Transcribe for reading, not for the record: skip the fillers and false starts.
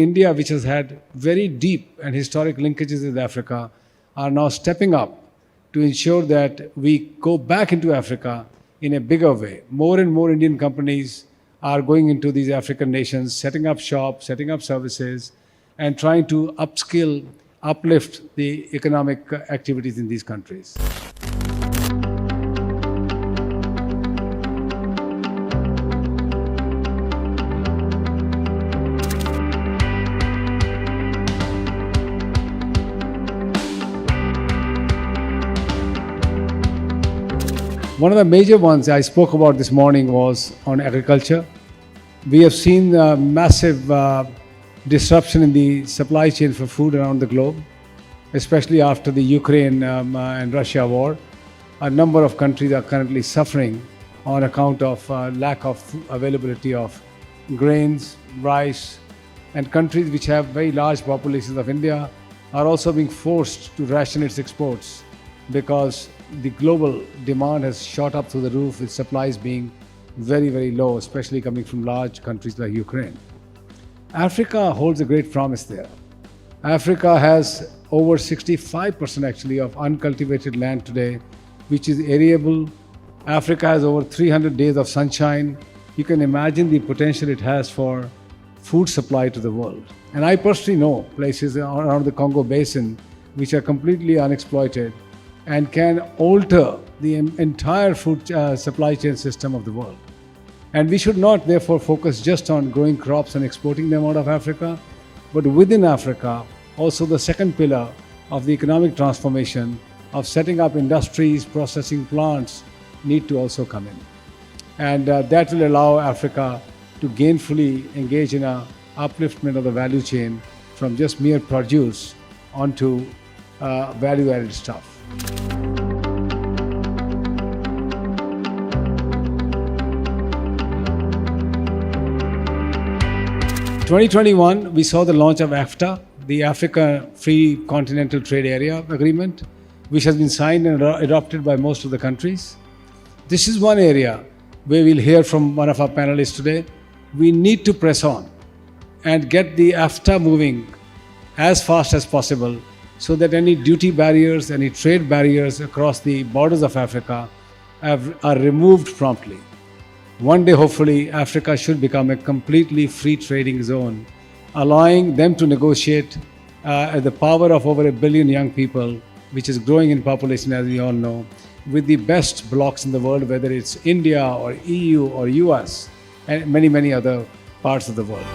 India, which has had very deep and historic linkages with Africa, are now stepping up to ensure that we go back into Africa in a bigger way. More and more Indian companies are going into these African nations, setting up shops, setting up services, and trying to upskill, uplift the economic activities in these countries. One of the major ones I spoke about this morning was on agriculture. We have seen a massive disruption in the supply chain for food around the globe, especially after the Ukraine and Russia war. A number of countries are currently suffering on account of lack of availability of grains, rice, and countries which have very large populations of India are also being forced to ration its exports because the global demand has shot up through the roof with supplies being very, very low, especially coming from large countries like Ukraine. Africa holds a great promise there. Africa has over 65% actually of uncultivated land today, which is arable. Africa has over 300 days of sunshine. You can imagine the potential it has for food supply to the world. And I personally know places around the Congo Basin which are completely unexploited and can alter the entire food supply chain system of the world. And we should not therefore focus just on growing crops and exporting them out of Africa, but within Africa, also the second pillar of the economic transformation of setting up industries, processing plants need to also come in. And that will allow Africa to gainfully engage in a upliftment of the value chain from just mere produce onto value-added stuff. 2021, we saw the launch of AFTA, the Africa Free Continental Trade Area Agreement, which has been signed and adopted by most of the countries. This is one area where we'll hear from one of our panelists today. We need to press on and get the AFTA moving as fast as possible so that any duty barriers, any trade barriers across the borders of Africa are removed promptly. One day, hopefully, Africa should become a completely free trading zone, allowing them to negotiate the power of over 1 billion young people, which is growing in population, as we all know, with the best blocs in the world, whether it's India or EU or US, and many, many other parts of the world.